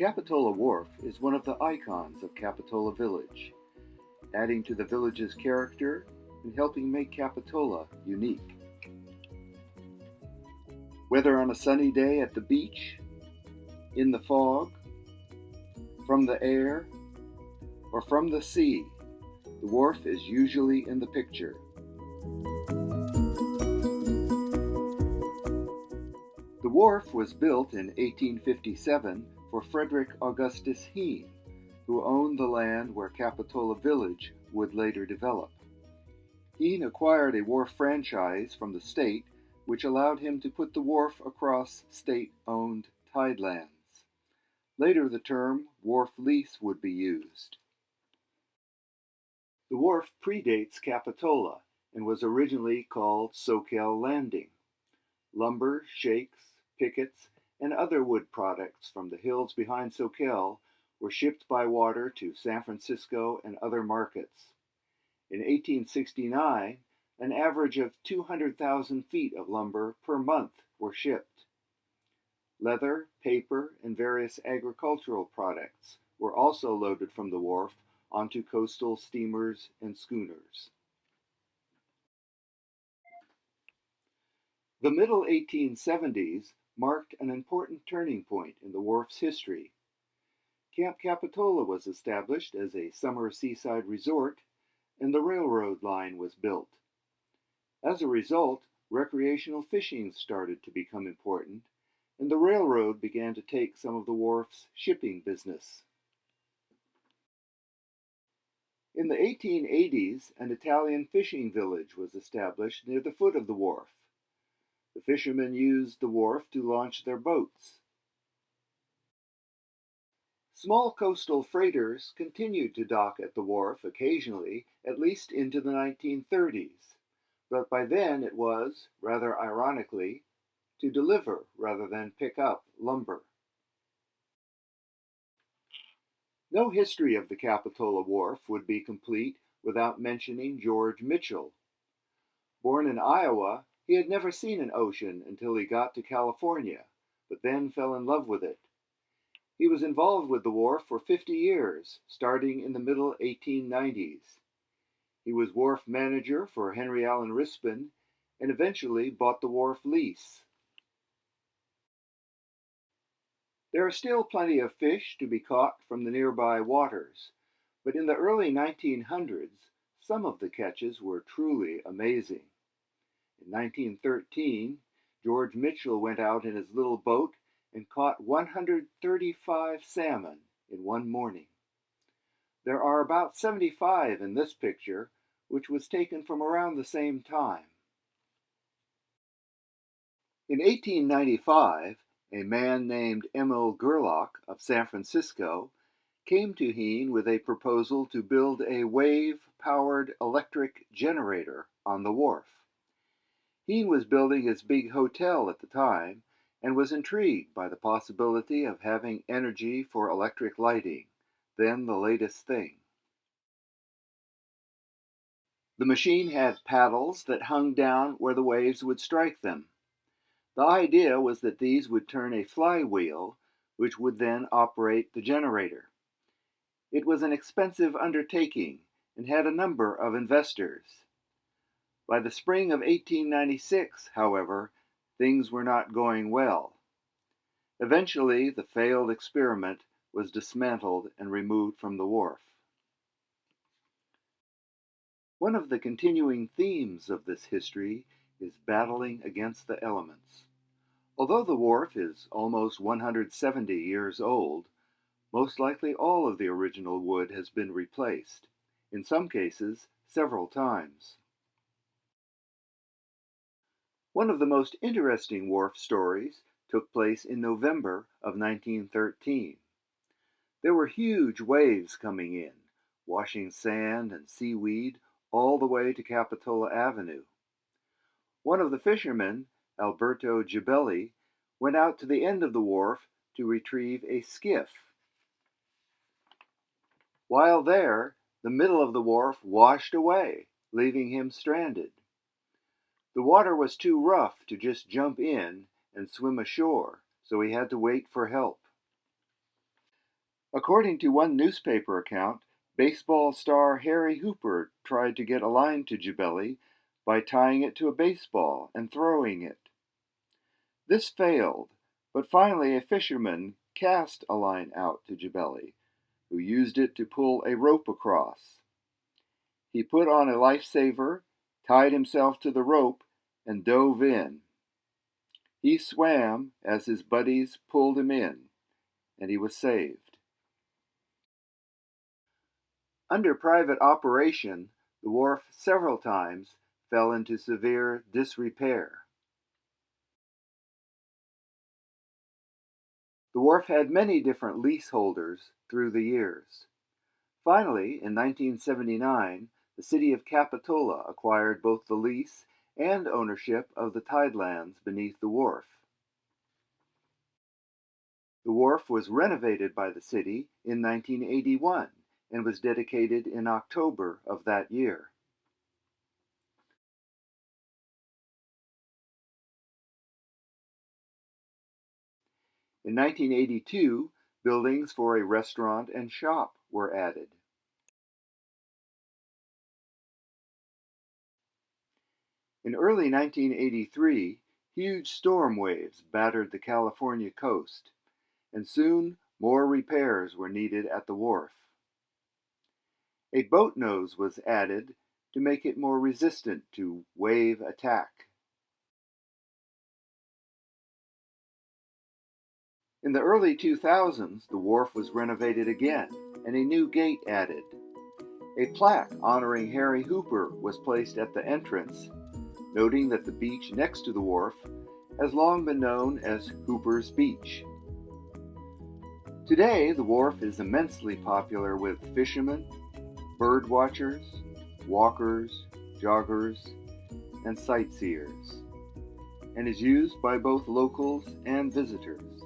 Capitola Wharf is one of the icons of Capitola Village, adding to the village's character and helping make Capitola unique. Whether on a sunny day at the beach, in the fog, from the air, or from the sea, the wharf is usually in the picture. The wharf was built in 1857 for Frederick Augustus Heen, who owned the land where Capitola Village would later develop. Heen acquired a wharf franchise from the state, which allowed him to put the wharf across state-owned tidelands. Later the term wharf lease would be used. The wharf predates Capitola and was originally called Soquel Landing. Lumber, shakes, pickets, and other wood products from the hills behind Soquel were shipped by water to San Francisco and other markets. In 1869, an average of 200,000 feet of lumber per month were shipped. Leather, paper, and various agricultural products were also loaded from the wharf onto coastal steamers and schooners. The middle 1870s marked an important turning point in the wharf's history. Camp Capitola was established as a summer seaside resort, and the railroad line was built. As a result, recreational fishing started to become important, and the railroad began to take some of the wharf's shipping business. In the 1880s, an Italian fishing village was established near the foot of the wharf. The fishermen used the wharf to launch their boats. Small coastal freighters continued to dock at the wharf occasionally, at least into the 1930s, but by then it was, rather ironically, to deliver rather than pick up lumber. No history of the Capitola Wharf would be complete without mentioning George Mitchell. Born in Iowa, he had never seen an ocean until he got to California, but then fell in love with it. He was involved with the wharf for 50 years, starting in the middle 1890s. He was wharf manager for Henry Allen Rispin and eventually bought the wharf lease. There are still plenty of fish to be caught from the nearby waters, but in the early 1900s, some of the catches were truly amazing. In 1913, George Mitchell went out in his little boat and caught 135 salmon in one morning. There are about 75 in this picture, which was taken from around the same time. In 1895, a man named Emil Gerlach of San Francisco came to Heen with a proposal to build a wave-powered electric generator on the wharf. Heen was building his big hotel at the time and was intrigued by the possibility of having energy for electric lighting, then the latest thing. The machine had paddles that hung down where the waves would strike them. The idea was that these would turn a flywheel, which would then operate the generator. It was an expensive undertaking and had a number of investors. By the spring of 1896, however, things were not going well. Eventually, the failed experiment was dismantled and removed from the wharf. One of the continuing themes of this history is battling against the elements. Although the wharf is almost 170 years old, most likely all of the original wood has been replaced, in some cases several times. One of the most interesting wharf stories took place in November of 1913. There were huge waves coming in, washing sand and seaweed all the way to Capitola Avenue. One of the fishermen, Alberto Gibelli, went out to the end of the wharf to retrieve a skiff. While there, the middle of the wharf washed away, leaving him stranded. The water was too rough to just jump in and swim ashore, so he had to wait for help. According to one newspaper account, baseball star Harry Hooper tried to get a line to Jebeli by tying it to a baseball and throwing it. This failed, but finally a fisherman cast a line out to Jebeli, who used it to pull a rope across. He put on a lifesaver, tied himself to the rope, and dove in. He swam as his buddies pulled him in, and he was saved. Under private operation, the wharf several times fell into severe disrepair. The wharf had many different leaseholders through the years. Finally, in 1979, the city of Capitola acquired both the lease and ownership of the tidelands beneath the wharf. The wharf was renovated by the city in 1981 and was dedicated in October of that year. In 1982, buildings for a restaurant and shop were added. In early 1983, huge storm waves battered the California coast, and soon more repairs were needed at the wharf. A boat nose was added to make it more resistant to wave attack. In the early 2000s, the wharf was renovated again and a new gate added. A plaque honoring Harry Hooper was placed at the entrance, noting that the beach next to the wharf has long been known as Hooper's Beach. Today, the wharf is immensely popular with fishermen, bird watchers, walkers, joggers, and sightseers, and is used by both locals and visitors.